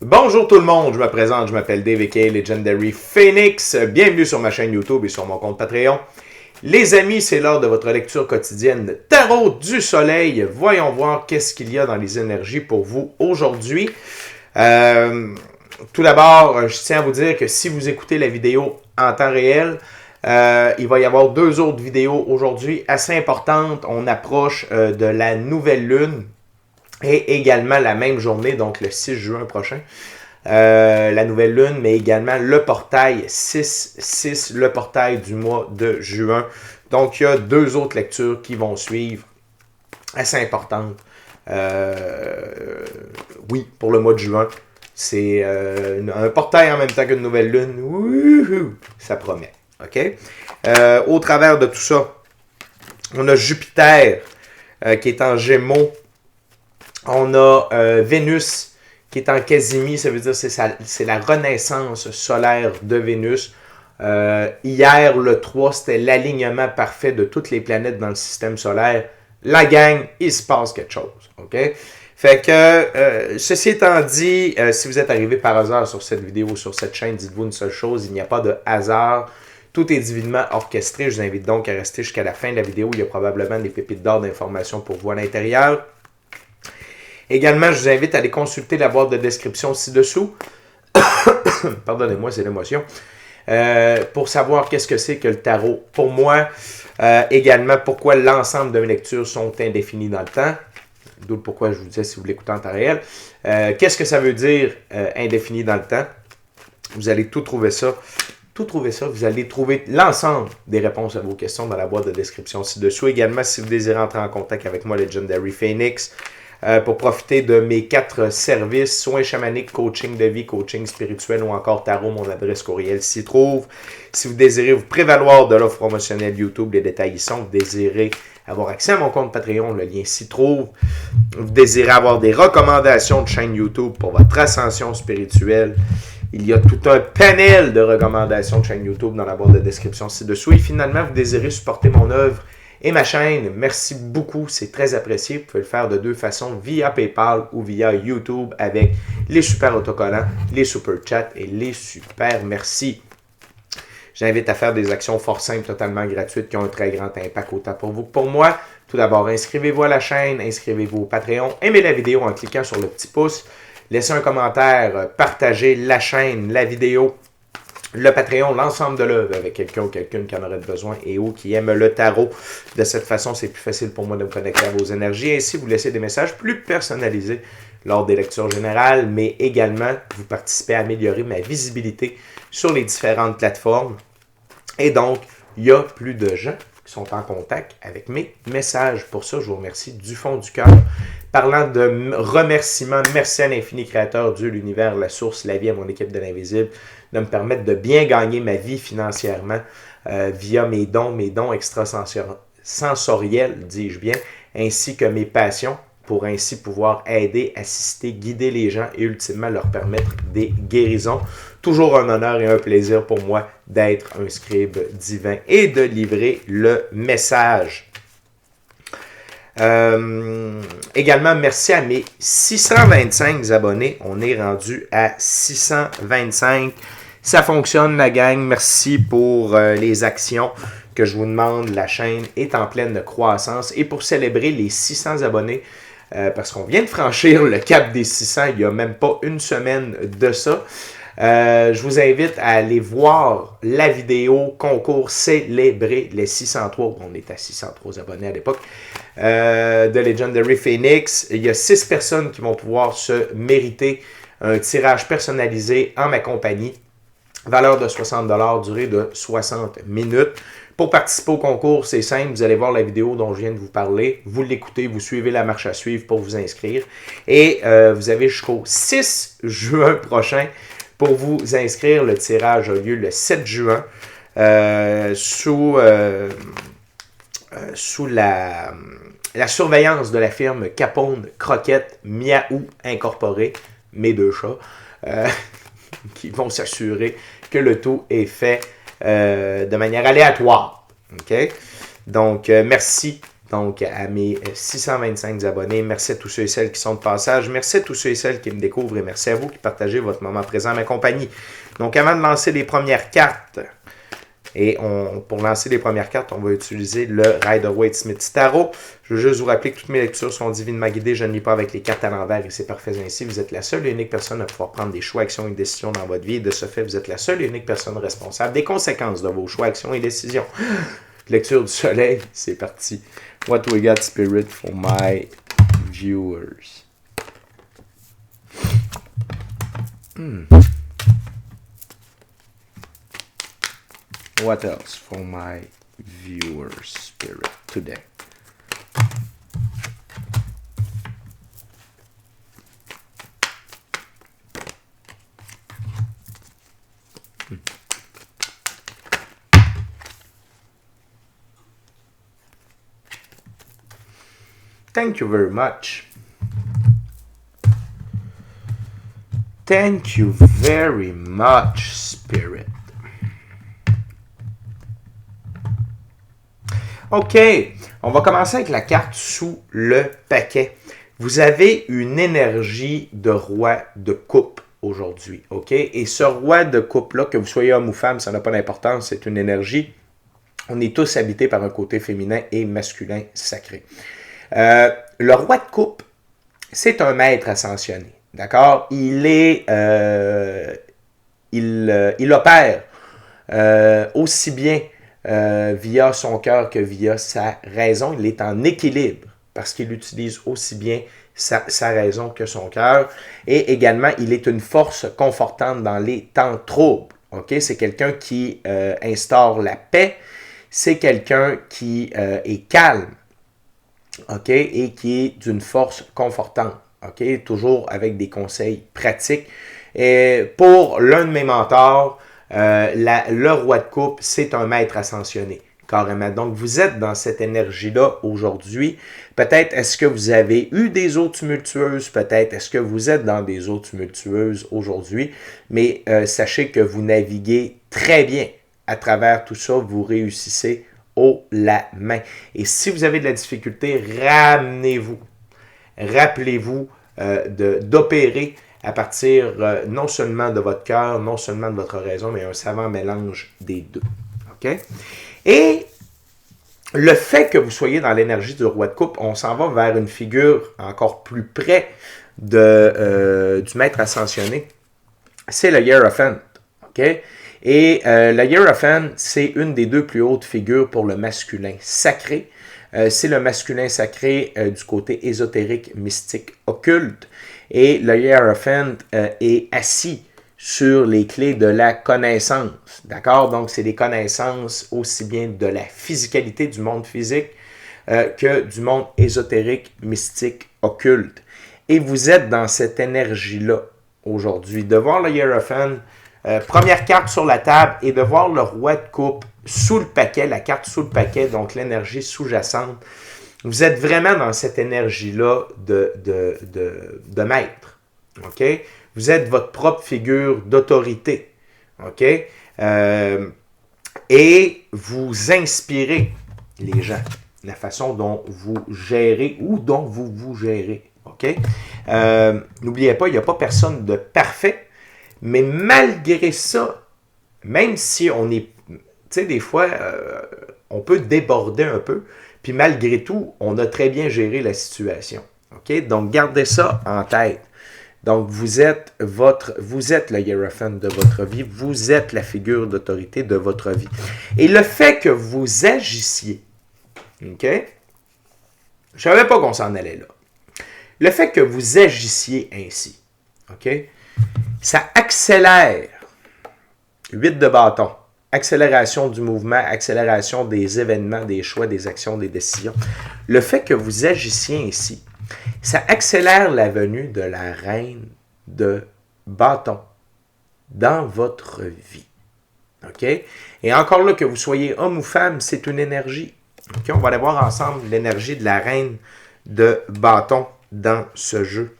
Bonjour tout le monde, je me présente, je m'appelle Dave aka Legendary Phoenix. Bienvenue sur ma chaîne YouTube et sur mon compte Patreon. Les amis, c'est l'heure de votre lecture quotidienne de Tarot du Soleil. Voyons voir qu'est-ce qu'il y a dans les énergies pour vous aujourd'hui. Tout d'abord, je tiens à vous dire que si vous écoutez la vidéo en temps réel, il va y avoir deux autres vidéos aujourd'hui assez importantes. On approche de la nouvelle lune. Et également la même journée, donc le 6 juin prochain, la nouvelle lune, mais également le portail 6-6, le portail du mois de juin. Donc, il y a deux autres lectures qui vont suivre, assez importantes. Oui, pour le mois de juin. C'est un portail en même temps qu'une nouvelle lune. Wouhou, ça promet. OK? Au travers de tout ça, on a Jupiter qui est en Gémeaux. On a Vénus qui est en Casimie, ça veut dire que c'est la renaissance solaire de Vénus. Hier, le 3, c'était l'alignement parfait de toutes les planètes dans le système solaire. La gang, il se passe quelque chose. OK? Fait que, ceci étant dit, si vous êtes arrivé par hasard sur cette vidéo, sur cette chaîne, dites-vous une seule chose, il n'y a pas de hasard. Tout est divinement orchestré. Je vous invite donc à rester jusqu'à la fin de la vidéo. Il y a probablement des pépites d'or d'informations pour vous à l'intérieur. Également, je vous invite à aller consulter la boîte de description ci-dessous. Pardonnez-moi, c'est l'émotion. Pour savoir qu'est-ce que c'est que le tarot. Pour moi, également, pourquoi l'ensemble de mes lectures sont indéfinies dans le temps. D'où pourquoi je vous disais si vous l'écoutez en temps réel. Qu'est-ce que ça veut dire indéfini dans le temps? Vous allez tout trouver ça. Vous allez trouver l'ensemble des réponses à vos questions dans la boîte de description ci-dessous. Également, si vous désirez entrer en contact avec moi, Legendary Phoenix, pour profiter de mes 4 services, soins chamaniques, coaching de vie, coaching spirituel ou encore tarot, mon adresse courriel s'y trouve. Si vous désirez vous prévaloir de l'offre promotionnelle YouTube, les détails y sont. Vous désirez avoir accès à mon compte Patreon, le lien s'y trouve. Vous désirez avoir des recommandations de chaîne YouTube pour votre ascension spirituelle. Il y a tout un panel de recommandations de chaîne YouTube dans la boîte de description ci-dessous. Et finalement, vous désirez supporter mon œuvre et ma chaîne, merci beaucoup, c'est très apprécié. Vous pouvez le faire de deux façons, via PayPal ou via YouTube avec les super autocollants, les super chats et les super merci. J'invite à faire des actions fort simples, totalement gratuites, qui ont un très grand impact autant pour vous que pour moi. Tout d'abord, inscrivez-vous à la chaîne, inscrivez-vous au Patreon, aimez la vidéo en cliquant sur le petit pouce, laissez un commentaire, partagez la chaîne, la vidéo, le Patreon, l'ensemble de l'œuvre avec quelqu'un ou quelqu'une qui en aurait besoin et ou qui aime le tarot. De cette façon, c'est plus facile pour moi de me connecter à vos énergies. Ainsi, vous laissez des messages plus personnalisés lors des lectures générales, mais également, vous participez à améliorer ma visibilité sur les différentes plateformes. Et donc, il y a plus de gens qui sont en contact avec mes messages. Pour ça, je vous remercie du fond du cœur. Parlant de remerciements, merci à l'infini créateur, Dieu, l'univers, la source, la vie, à mon équipe de l'invisible, de me permettre de bien gagner ma vie financièrement via mes dons extrasensoriels, dis-je bien, ainsi que mes passions, pour ainsi pouvoir aider, assister, guider les gens et ultimement leur permettre des guérisons. Toujours un honneur et un plaisir pour moi d'être un scribe divin et de livrer le message. Également, merci à mes 625 abonnés. On est rendu à 625. Ça fonctionne, la gang. Merci pour les actions que je vous demande. La chaîne est en pleine croissance. Et pour célébrer les 600 abonnés, parce qu'on vient de franchir le cap des 600, il n'y a même pas une semaine de ça, je vous invite à aller voir la vidéo concours célébrer les 603, on est à 603 abonnés à l'époque, de Legendary Phoenix. Il y a 6 personnes qui vont pouvoir se mériter un tirage personnalisé en ma compagnie, valeur de 60$, durée de 60 minutes. Pour participer au concours, c'est simple, vous allez voir la vidéo dont je viens de vous parler, vous l'écoutez, vous suivez la marche à suivre pour vous inscrire et vous avez jusqu'au 6 juin prochain pour vous inscrire. Le tirage a lieu le 7 juin sous la surveillance de la firme Capone Croquette Miaou Incorporé, mes deux chats, qui vont s'assurer que le tout est fait de manière aléatoire. OK? Donc, merci Donc, à mes 625 abonnés, merci à tous ceux et celles qui sont de passage. Merci à tous ceux et celles qui me découvrent et merci à vous qui partagez votre moment présent à ma compagnie. Donc, avant de lancer les premières cartes, et pour lancer les premières cartes, on va utiliser le Rider-Waite-Smith Tarot. Je veux juste vous rappeler que toutes mes lectures sont divinement guidées. Je ne lis pas avec les cartes à l'envers et c'est parfait ainsi. Vous êtes la seule et unique personne à pouvoir prendre des choix, actions et décisions dans votre vie. Et de ce fait, vous êtes la seule et unique personne responsable des conséquences de vos choix, actions et décisions. Lecture du soleil, c'est parti. What we got, Spirit, for my viewers? What else for my viewers, Spirit, today? Thank you very much. Thank you very much, Spirit. OK, on va commencer avec la carte sous le paquet. Vous avez une énergie de roi de coupe aujourd'hui, OK? Et ce roi de coupe-là, que vous soyez homme ou femme, ça n'a pas d'importance, c'est une énergie. On est tous habités par un côté féminin et masculin sacré. Le roi de coupe, c'est un maître ascensionné, d'accord? Il opère aussi bien via son cœur que via sa raison. Il est en équilibre parce qu'il utilise aussi bien sa raison que son cœur. Et également, il est une force confortante dans les temps troubles. Okay? C'est quelqu'un qui instaure la paix. C'est quelqu'un qui est calme. Okay? Et qui est d'une force confortante. Okay? Toujours avec des conseils pratiques. Et pour l'un de mes mentors, le roi de coupe, c'est un maître ascensionné, carrément. Donc, vous êtes dans cette énergie-là aujourd'hui. Peut-être est-ce que vous avez eu des eaux tumultueuses, peut-être est-ce que vous êtes dans des eaux tumultueuses aujourd'hui, mais sachez que vous naviguez très bien à travers tout ça, vous réussissez haut la main. Et si vous avez de la difficulté, ramenez-vous. Rappelez-vous d'opérer à partir non seulement de votre cœur, non seulement de votre raison, mais un savant mélange des deux. OK? Et le fait que vous soyez dans l'énergie du roi de coupe, on s'en va vers une figure encore plus près du maître ascensionné. C'est le Hierophant. OK? Et le Hierophant, c'est une des deux plus hautes figures pour le masculin sacré. C'est le masculin sacré du côté ésotérique, mystique, occulte. Et le Hierophant est assis sur les clés de la connaissance. D'accord? Donc, c'est des connaissances aussi bien de la physicalité du monde physique que du monde ésotérique, mystique, occulte. Et vous êtes dans cette énergie-là aujourd'hui. De voir le Hierophant, première carte sur la table, et de voir le roi de coupe sous le paquet, la carte sous le paquet, donc l'énergie sous-jacente. Vous êtes vraiment dans cette énergie-là de maître. OK? Vous êtes votre propre figure d'autorité. OK? Et vous inspirez les gens. La façon dont vous gérez ou dont vous gérez. OK? N'oubliez pas, il n'y a pas personne de parfait. Mais malgré ça, même si on est... Tu sais, des fois, on peut déborder un peu. Puis malgré tout, on a très bien géré la situation. OK? Donc, gardez ça en tête. Donc, vous êtes le Hierophant de votre vie. Vous êtes la figure d'autorité de votre vie. Et le fait que vous agissiez, OK? Je ne savais pas qu'on s'en allait là. Le fait que vous agissiez ainsi, OK? Ça accélère 8 de bâton. Accélération du mouvement, accélération des événements, des choix, des actions, des décisions. Le fait que vous agissiez ainsi, ça accélère la venue de la reine de bâton dans votre vie. OK? Et encore là, que vous soyez homme ou femme, c'est une énergie. OK? On va aller voir ensemble l'énergie de la reine de bâton dans ce jeu.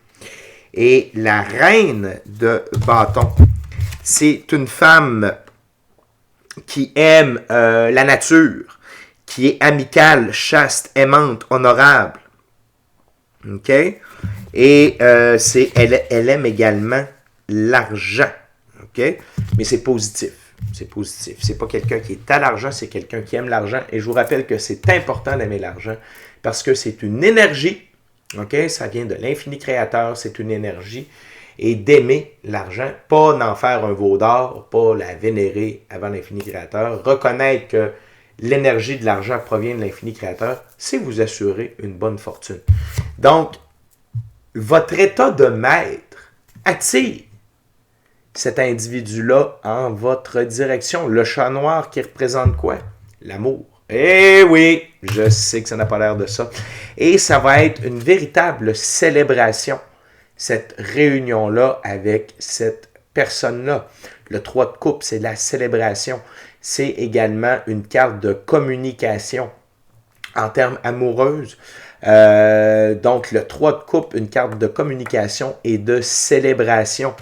Et la reine de bâton, c'est une femme qui aime la nature, qui est amicale, chaste, aimante, honorable. OK? Et elle aime également l'argent. OK? Mais c'est positif. C'est positif. C'est pas quelqu'un qui est à l'argent, c'est quelqu'un qui aime l'argent. Et je vous rappelle que c'est important d'aimer l'argent parce que c'est une énergie. OK? Ça vient de l'infini créateur. C'est une énergie. Et d'aimer l'argent, pas d'en faire un veau d'or, pas la vénérer avant l'infini créateur. Reconnaître que l'énergie de l'argent provient de l'infini créateur, c'est vous assurer une bonne fortune. Donc, votre état de maître attire cet individu-là en votre direction. Le chat noir qui représente quoi? L'amour. Eh oui, je sais que ça n'a pas l'air de ça. Et ça va être une véritable célébration, cette réunion-là avec cette personne-là. Le 3 de coupe, c'est la célébration. C'est également une carte de communication en termes amoureuses. Donc, le 3 de coupe, une carte de communication et de célébration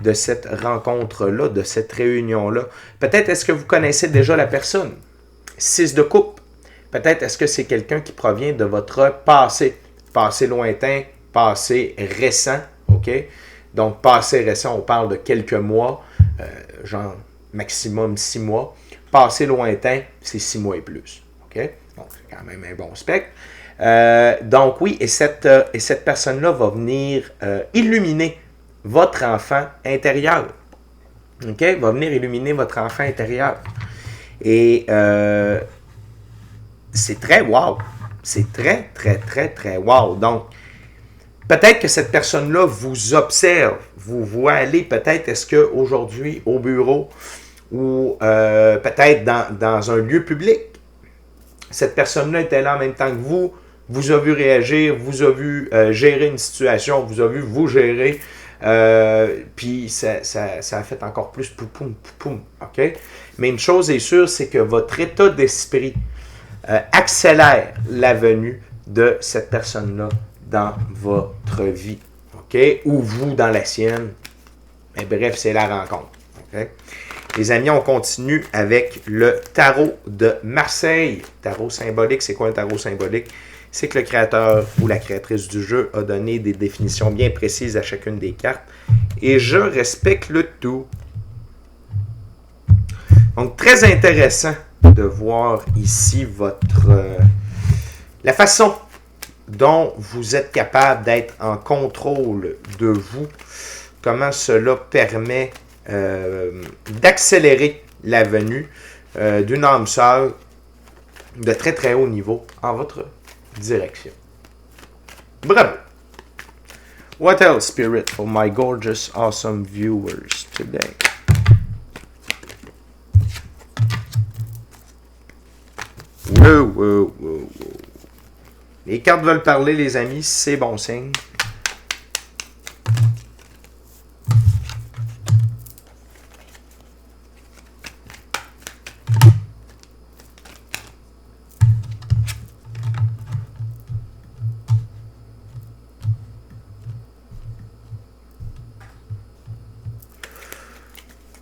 de cette rencontre-là, de cette réunion-là. Peut-être est-ce que vous connaissez déjà la personne. 6 de coupe. Peut-être est-ce que c'est quelqu'un qui provient de votre passé. Passé lointain, passé récent. OK? Donc, passé récent, on parle de quelques mois, genre maximum 6 mois. Passé lointain, c'est 6 mois et plus. OK? Donc, c'est quand même un bon spectre. Donc oui, et cette personne-là va venir illuminer votre enfant intérieur. OK? Va venir illuminer votre enfant intérieur. Et c'est très wow. C'est très, très, très, très wow. Donc, peut-être que cette personne-là vous observe, vous voit aller, peut-être est-ce qu'aujourd'hui, au bureau, ou peut-être dans un lieu public, cette personne-là était là en même temps que vous a vu réagir, vous a vu gérer une situation, vous a vu vous gérer, puis ça a fait encore plus poupoum, poupoum, OK? Mais une chose est sûre, c'est que votre état d'esprit accélère la venue de cette personne-là dans votre vie, OK? Ou vous dans la sienne. Mais bref, c'est la rencontre, OK? Les amis, on continue avec le tarot de Marseille. Tarot symbolique, c'est quoi un tarot symbolique? C'est que le créateur ou la créatrice du jeu a donné des définitions bien précises à chacune des cartes. Et je respecte le tout. Donc, très intéressant de voir ici la façon dont vous êtes capable d'être en contrôle de vous. Comment cela permet d'accélérer la venue d'une âme sœur de très très haut niveau en votre direction. Bravo! What else, Spirit, for my gorgeous, awesome viewers today? Wow. Les cartes veulent parler, les amis, c'est bon signe.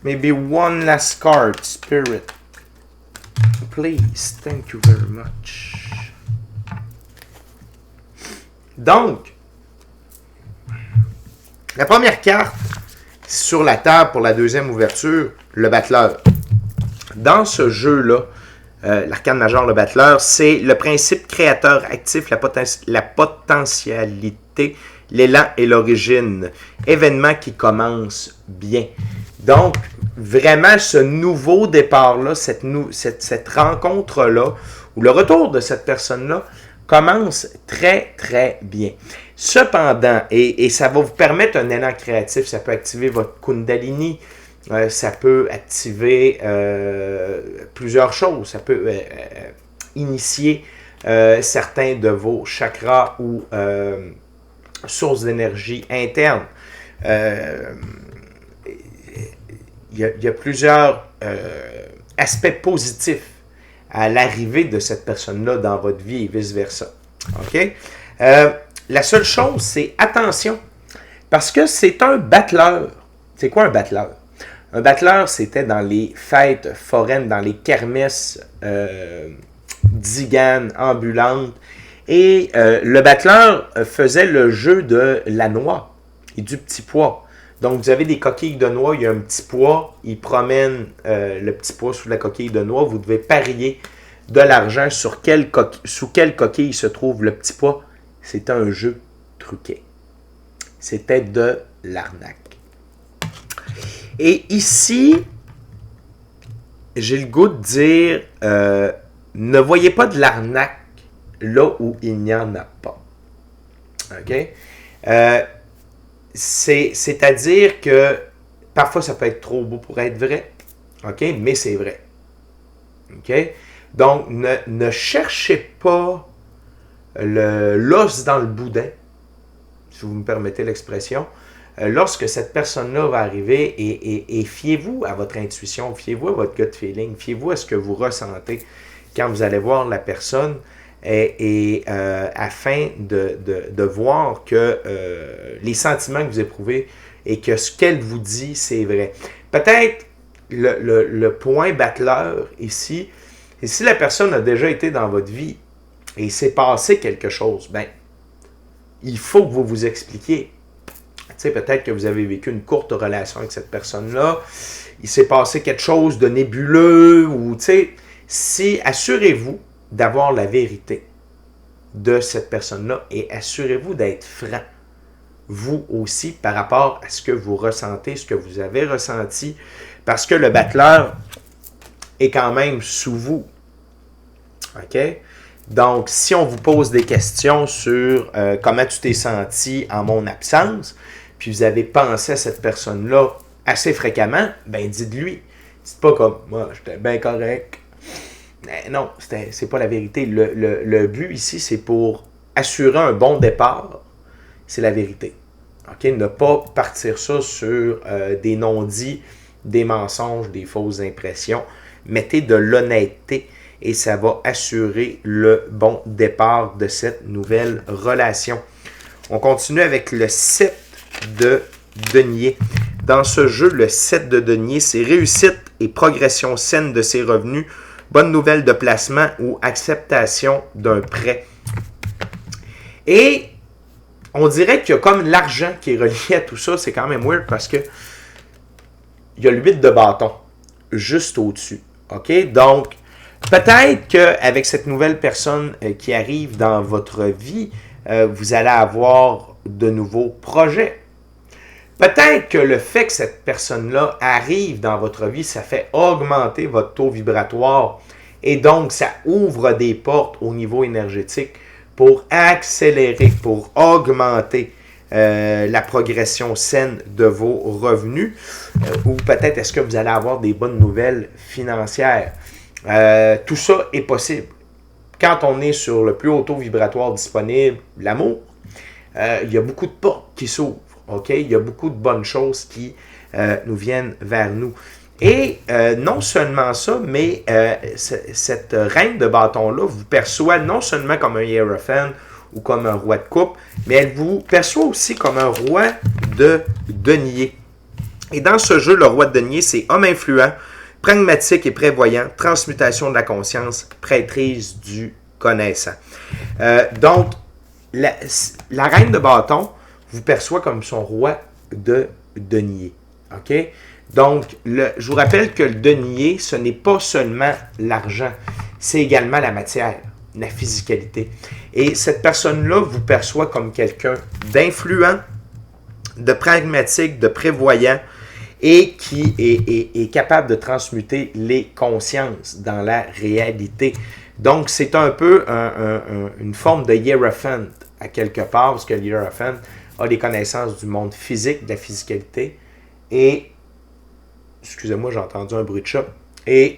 Maybe one last card, Spirit. Please, thank you very much. Donc, la première carte sur la table pour la deuxième ouverture, le battleur. Dans ce jeu-là, l'arcane majeur, le battleur, c'est le principe créateur actif, la potentialité, l'élan et l'origine. Événement qui commence bien. Donc, vraiment, ce nouveau départ-là, cette rencontre-là, ou le retour de cette personne-là, commence très, très bien. Cependant, et ça va vous permettre un élan créatif, ça peut activer votre Kundalini, ça peut activer plusieurs choses, ça peut initier certains de vos chakras ou sources d'énergie internes. Il y a plusieurs aspects positifs à l'arrivée de cette personne-là dans votre vie et vice-versa. OK? La seule chose, c'est attention, parce que c'est un battleur. C'est quoi un battleur? Un battleur, c'était dans les fêtes foraines, dans les kermesses d'Igane ambulante. Et le battleur faisait le jeu de la noix et du petit pois. Donc, vous avez des coquilles de noix, il y a un petit pois, il promène le petit pois sous la coquille de noix. Vous devez parier de l'argent sous quelle coquille se trouve le petit pois. C'était un jeu truqué. C'était de l'arnaque. Et ici, j'ai le goût de dire, ne voyez pas de l'arnaque là où il n'y en a pas. OK? C'est-à-dire que parfois ça peut être trop beau pour être vrai. OK? Mais c'est vrai. OK? Donc, ne cherchez pas l'os dans le boudin, si vous me permettez l'expression. Lorsque cette personne-là va arriver, et fiez-vous à votre intuition, fiez-vous à votre gut feeling, fiez-vous à ce que vous ressentez quand vous allez voir la personne, afin de voir que les sentiments que vous éprouvez et que ce qu'elle vous dit, c'est vrai. Peut-être le point battleur ici, et si la personne a déjà été dans votre vie et il s'est passé quelque chose, ben, il faut que vous vous expliquiez. Tu sais, peut-être que vous avez vécu une courte relation avec cette personne-là, il s'est passé quelque chose de nébuleux, ou tu sais, assurez-vous d'avoir la vérité de cette personne-là et assurez-vous d'être franc, vous aussi, par rapport à ce que vous ressentez, ce que vous avez ressenti, parce que le battleur est quand même sous vous. OK? Donc, si on vous pose des questions sur comment tu t'es senti en mon absence, puis vous avez pensé à cette personne-là assez fréquemment, ben dites-lui. Dites pas comme, moi, j'étais bien correct. Non, c'est pas la vérité. Le but ici, c'est pour assurer un bon départ. C'est la vérité. OK? Ne pas partir ça sur des non-dits, des mensonges, des fausses impressions. Mettez de l'honnêteté et ça va assurer le bon départ de cette nouvelle relation. On continue avec le 7 de denier. Dans ce jeu, le 7 de denier, c'est réussite et progression saine de ses revenus, bonne nouvelle de placement ou acceptation d'un prêt. Et on dirait qu'il y a comme l'argent qui est relié à tout ça. C'est quand même weird parce que il y a le 8 de bâton juste au-dessus. OK? Donc, peut-être qu'avec cette nouvelle personne qui arrive dans votre vie, vous allez avoir de nouveaux projets. Peut-être que le fait que cette personne-là arrive dans votre vie, ça fait augmenter votre taux vibratoire et donc ça ouvre des portes au niveau énergétique pour accélérer, pour augmenter la progression saine de vos revenus ou peut-être est-ce que vous allez avoir des bonnes nouvelles financières. Tout ça est possible. Quand on est sur le plus haut taux vibratoire disponible, l'amour, il y a beaucoup de portes qui s'ouvrent. Okay? Il y a beaucoup de bonnes choses qui nous viennent vers nous. Et non seulement ça, mais cette reine de bâton-là vous perçoit non seulement comme un hiérophant ou comme un roi de coupe, mais elle vous perçoit aussi comme un roi de denier. Et dans ce jeu, le roi de denier, c'est homme influent, pragmatique et prévoyant, transmutation de la conscience, prêtrise du connaissant. Donc, la reine de bâton vous perçoit comme son roi de denier. OK? Donc, je vous rappelle que le denier, ce n'est pas seulement l'argent, c'est également la matière, la physicalité. Et cette personne-là vous perçoit comme quelqu'un d'influent, de pragmatique, de prévoyant et qui est capable de transmuter les consciences dans la réalité. Donc, c'est un peu une forme de hiérophant à quelque part, parce que le hiérophant a des connaissances du monde physique, de la physicalité, et, excusez-moi, j'ai entendu un bruit de chat, et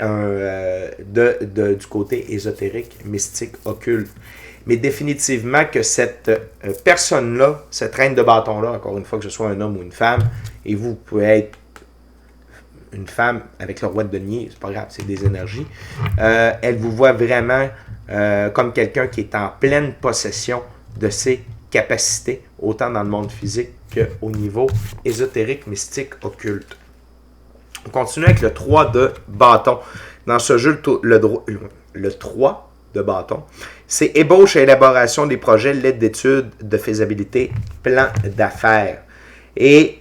du côté ésotérique, mystique, occulte. Mais définitivement que cette personne-là, cette reine de bâton-là, encore une fois que ce soit un homme ou une femme, et vous pouvez être une femme avec le roi de denier, c'est pas grave, c'est des énergies, elle vous voit vraiment comme quelqu'un qui est en pleine possession de ses capacités, autant dans le monde physique qu'au niveau ésotérique, mystique, occulte. On continue avec le 3 de bâton. Dans ce jeu, le 3 de bâton. C'est ébauche et élaboration des projets, lettre d'études de faisabilité, plan d'affaires. Et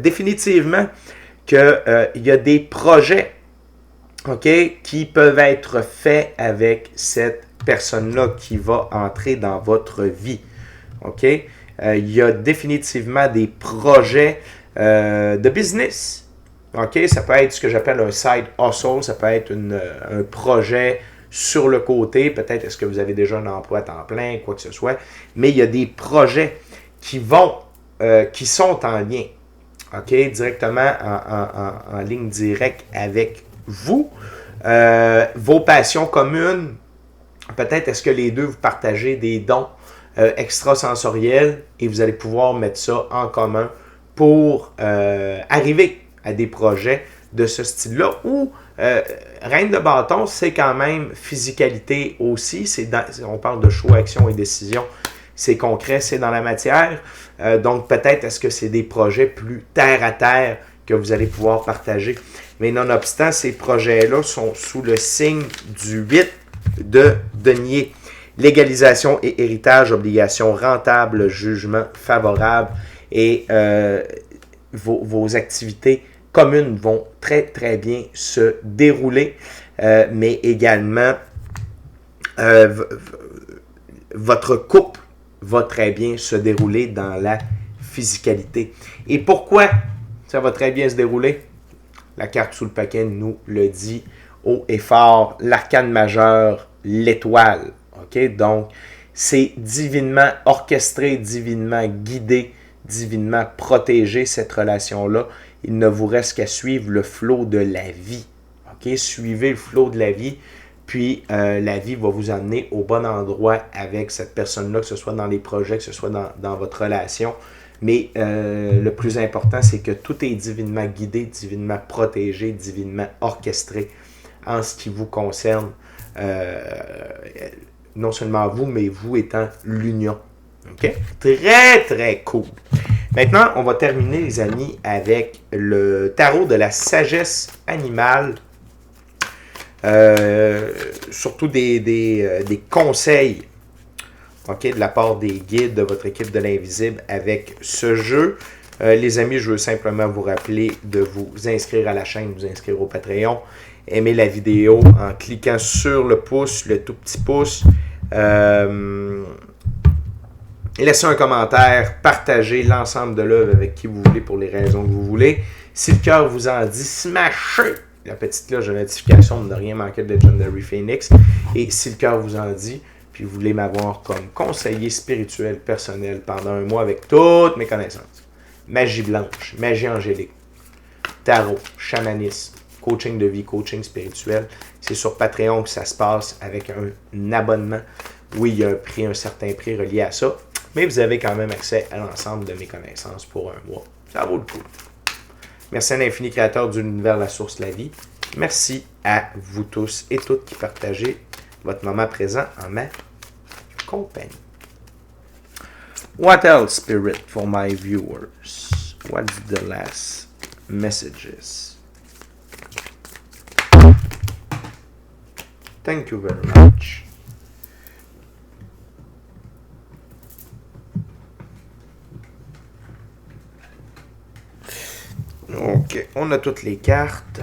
définitivement qu'il y a des projets, OK, qui peuvent être faits avec cette personne-là qui va entrer dans votre vie. OK? Il y a définitivement des projets de business. OK? Ça peut être ce que j'appelle un side hustle, ça peut être un projet sur le côté. Peut-être est-ce que vous avez déjà un emploi à temps plein, quoi que ce soit. Mais il y a des projets qui sont en lien, OK? Directement en ligne directe avec vous. Vos passions communes, peut-être est-ce que les deux vous partagez des dons extrasensoriels et vous allez pouvoir mettre ça en commun pour arriver à des projets de ce style-là. Ou Reine de bâton, c'est quand même physicalité aussi. On parle de choix, action et décision. C'est concret, c'est dans la matière. Donc peut-être est-ce que c'est des projets plus terre à terre que vous allez pouvoir partager. Mais nonobstant, ces projets-là sont sous le signe du 8 de denier. Légalisation et héritage, obligations rentables, jugement favorable et vos activités communes vont très très bien se dérouler, mais également votre couple va très bien se dérouler dans la physicalité. Et pourquoi ça va très bien se dérouler? La carte sous le paquet nous le dit haut et fort, l'arcane majeur, l'étoile. OK? Donc, c'est divinement orchestré, divinement guidé, divinement protégé, cette relation-là. Il ne vous reste qu'à suivre le flot de la vie. OK? Suivez le flot de la vie, puis la vie va vous amener au bon endroit avec cette personne-là, que ce soit dans les projets, que ce soit dans votre relation. Mais le plus important, c'est que tout est divinement guidé, divinement protégé, divinement orchestré en ce qui vous concerne. Non seulement vous, mais vous étant l'union. OK? Très, très cool. Maintenant, on va terminer, les amis, avec le tarot de la sagesse animale. Surtout des conseils, OK, de la part des guides de votre équipe de l'invisible avec ce jeu. Les amis, je veux simplement vous rappeler de vous inscrire à la chaîne, vous inscrire au Patreon, aimer la vidéo en cliquant sur le pouce, le tout petit pouce. Laissez un commentaire, partagez l'ensemble de l'œuvre avec qui vous voulez pour les raisons que vous voulez. Si le cœur vous en dit, smashez la petite cloche de notification de ne rien manquer de Legendary Phoenix. Et si le cœur vous en dit, puis vous voulez m'avoir comme conseiller spirituel personnel pendant un mois avec toutes mes connaissances, magie blanche, magie angélique, tarot, chamanisme, coaching de vie, coaching spirituel, c'est sur Patreon que ça se passe avec un abonnement. Oui, il y a un certain prix relié à ça, mais vous avez quand même accès à l'ensemble de mes connaissances pour un mois. Ça vaut le coup. Merci à l'infini créateur de l'univers, la source, la vie. Merci à vous tous et toutes qui partagez votre moment présent en ma compagnie. What else, Spirit, for my viewers? What's the last messages? Thank you very much. OK, on a toutes les cartes.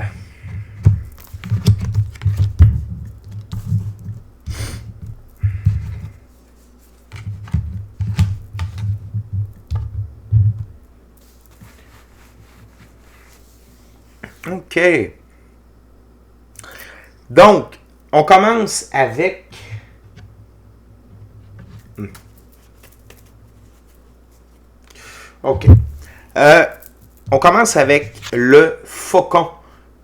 OK. Donc, on commence avec... OK. On commence avec le faucon.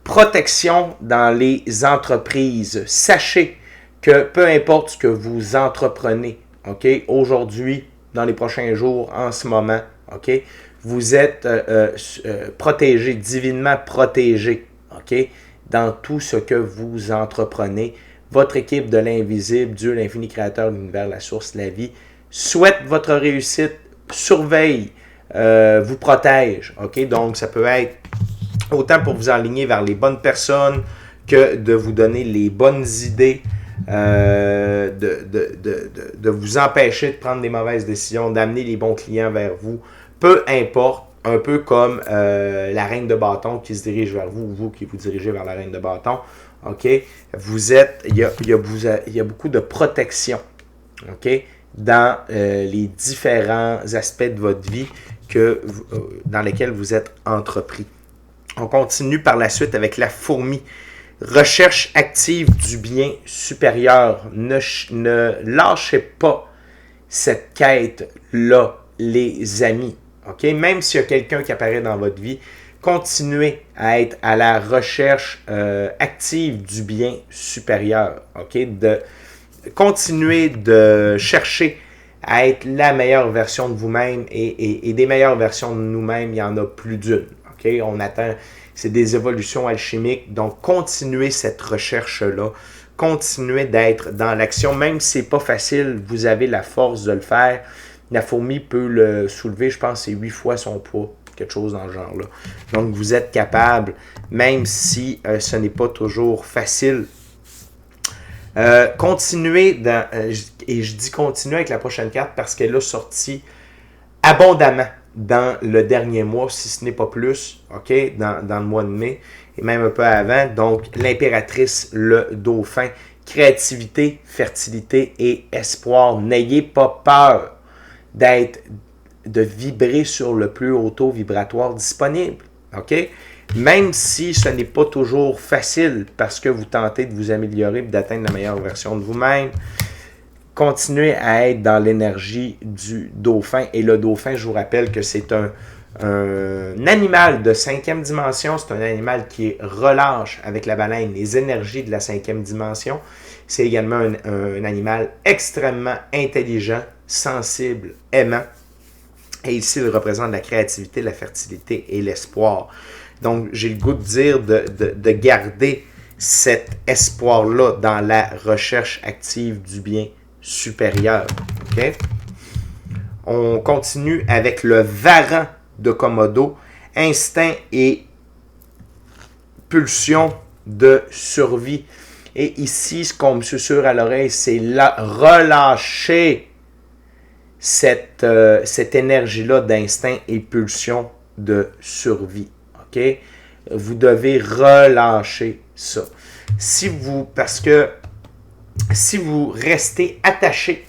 Protection dans les entreprises. Sachez que peu importe ce que vous entreprenez, OK, aujourd'hui, dans les prochains jours, en ce moment, OK, vous êtes protégé, divinement protégé, OK, dans tout ce que vous entreprenez. Votre équipe de l'invisible, Dieu, l'infini créateur de l'univers, la source, la vie, souhaite votre réussite, surveille, vous protège, OK? Donc, ça peut être autant pour vous aligner vers les bonnes personnes que de vous donner les bonnes idées de vous empêcher de prendre des mauvaises décisions, d'amener les bons clients vers vous. Peu importe, un peu comme la reine de bâton qui se dirige vers vous, ou vous qui vous dirigez vers la reine de bâton. OK? Il y a beaucoup de protection. OK? Dans les différents aspects de votre vie dans lesquels vous êtes entrepris. On continue par la suite avec la fourmi. Recherche active du bien supérieur. Ne lâchez pas cette quête-là, les amis. OK? Même s'il y a quelqu'un qui apparaît dans votre vie, continuez à être à la recherche active du bien supérieur. OK? Continuez de chercher à être la meilleure version de vous-même et des meilleures versions de nous-mêmes, il y en a plus d'une. Okay? On attend, c'est des évolutions alchimiques, donc continuez cette recherche-là. Continuez d'être dans l'action, même si ce n'est pas facile, vous avez la force de le faire. La fourmi peut le soulever, je pense, c'est 8 fois son poids, quelque chose dans le genre-là. Donc, vous êtes capable, même si ce n'est pas toujours facile. Continuez, et je dis continuer avec la prochaine carte parce qu'elle a sorti abondamment dans le dernier mois, si ce n'est pas plus, OK, dans le mois de mai, et même un peu avant. Donc, l'impératrice, le dauphin, créativité, fertilité et espoir. N'ayez pas peur de vibrer sur le plus haut taux vibratoire disponible, OK? Même si ce n'est pas toujours facile parce que vous tentez de vous améliorer et d'atteindre la meilleure version de vous-même, continuez à être dans l'énergie du dauphin. Et le dauphin, je vous rappelle que c'est un animal de 5e dimension. C'est un animal qui relâche avec la baleine les énergies de la 5e dimension. C'est également un animal extrêmement intelligent, sensible, aimant. Et ici, il représente la créativité, la fertilité et l'espoir. Donc, j'ai le goût de dire de garder cet espoir-là dans la recherche active du bien supérieur. Okay? On continue avec le varan de Komodo, instinct et pulsion de survie. Et ici, ce qu'on me susurre à l'oreille, c'est relâcher cette énergie-là d'instinct et pulsion de survie. Okay? Vous devez relâcher ça. Parce que si vous restez attaché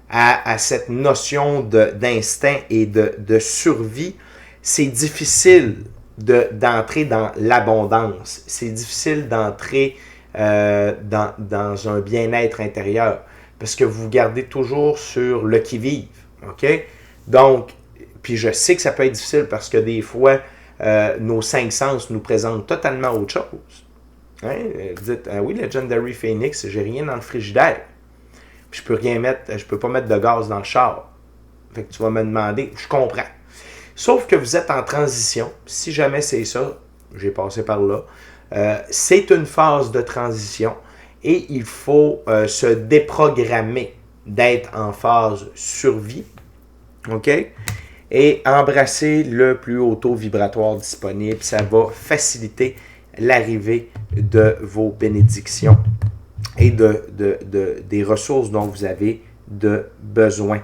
à cette notion d'instinct et de survie, c'est difficile d'entrer dans l'abondance. C'est difficile d'entrer dans un bien-être intérieur parce que vous gardez toujours sur le qui-vive. OK? Donc, puis je sais que ça peut être difficile parce que des fois, nos 5 sens nous présentent totalement autre chose. Hein? Vous dites, oui, Legendary Phoenix, j'ai rien dans le frigidaire. Puis je peux pas mettre de gaz dans le char. Fait que tu vas me demander, je comprends. Sauf que vous êtes en transition. Si jamais c'est ça, j'ai passé par là. C'est une phase de transition et il faut se déprogrammer d'être en phase survie. OK? Et embrasser le plus haut taux vibratoire disponible. Ça va faciliter l'arrivée de vos bénédictions et des ressources dont vous avez besoin.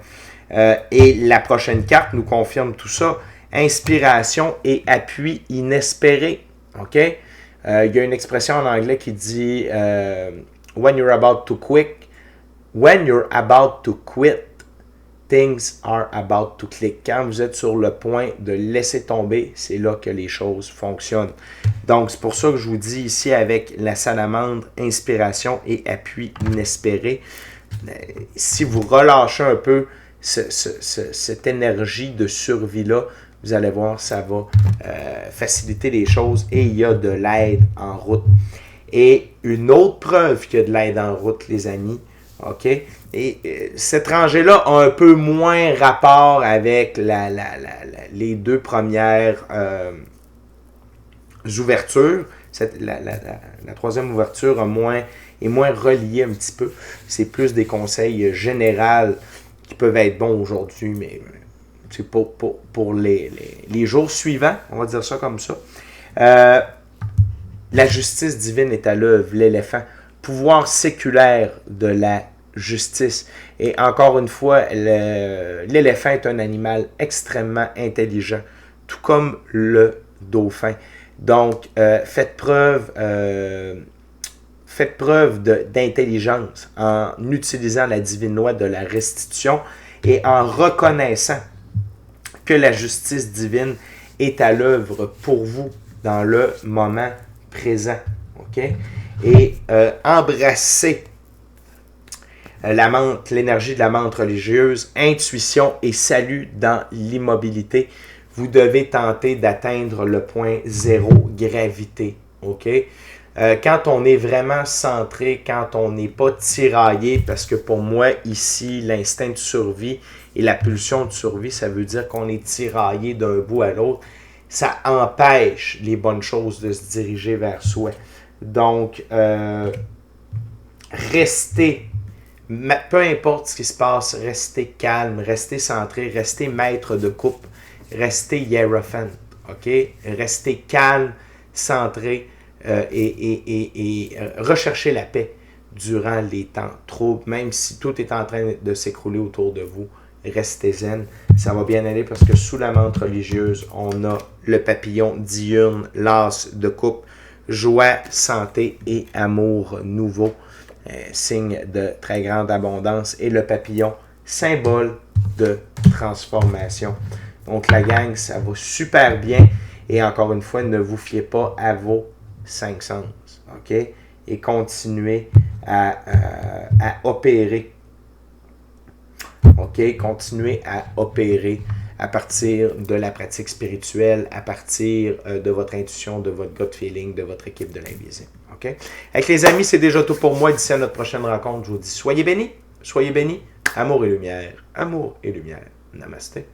Et la prochaine carte nous confirme tout ça. Inspiration et appui inespéré. OK? Il y a une expression en anglais qui dit when you're about to quit, things are about to click. Quand vous êtes sur le point de laisser tomber, c'est là que les choses fonctionnent. Donc, c'est pour ça que je vous dis ici avec la salamandre, inspiration et appui inespéré. Si vous relâchez un peu cette énergie de survie-là, vous allez voir, ça va faciliter les choses et il y a de l'aide en route. Et une autre preuve qu'il y a de l'aide en route, les amis, OK? Et cette rangée-là a un peu moins rapport avec les deux premières ouvertures. La troisième ouverture est moins reliée un petit peu. C'est plus des conseils généraux qui peuvent être bons aujourd'hui, mais c'est pour les jours suivants, on va dire ça comme ça. La justice divine est à l'œuvre, l'éléphant. pouvoir séculaire de la justice. Et encore une fois, l'éléphant est un animal extrêmement intelligent, tout comme le dauphin. Donc, faites preuve d'intelligence en utilisant la divine loi de la restitution et en reconnaissant que la justice divine est à l'œuvre pour vous dans le moment présent. Okay? Et embrassez l'énergie de la menthe religieuse, intuition et salut dans l'immobilité. Vous devez tenter d'atteindre le point zéro gravité. Okay? Quand on est vraiment centré, quand on n'est pas tiraillé, parce que pour moi, ici, l'instinct de survie et la pulsion de survie, ça veut dire qu'on est tiraillé d'un bout à l'autre. Ça empêche les bonnes choses de se diriger vers soi. Donc, restez, peu importe ce qui se passe, restez calme, restez centré, restez maître de coupe, restez hiérophante, ok? Restez calme, centré et recherchez la paix durant les temps troubles, même si tout est en train de s'écrouler autour de vous. Restez zen, ça va bien aller parce que sous la menthe religieuse, on a le papillon diurne, l'as de coupe, joie, santé et amour nouveau, signe de très grande abondance, et le papillon, symbole de transformation. Donc la gang, ça va super bien, et encore une fois, ne vous fiez pas à vos 5 sens, ok? Et continuez à opérer. OK? Continuez à opérer à partir de la pratique spirituelle, à partir de votre intuition, de votre gut feeling, de votre équipe de l'invisible. OK? Avec les amis, c'est déjà tout pour moi. D'ici à notre prochaine rencontre, je vous dis soyez bénis, amour et lumière, amour et lumière. Namasté.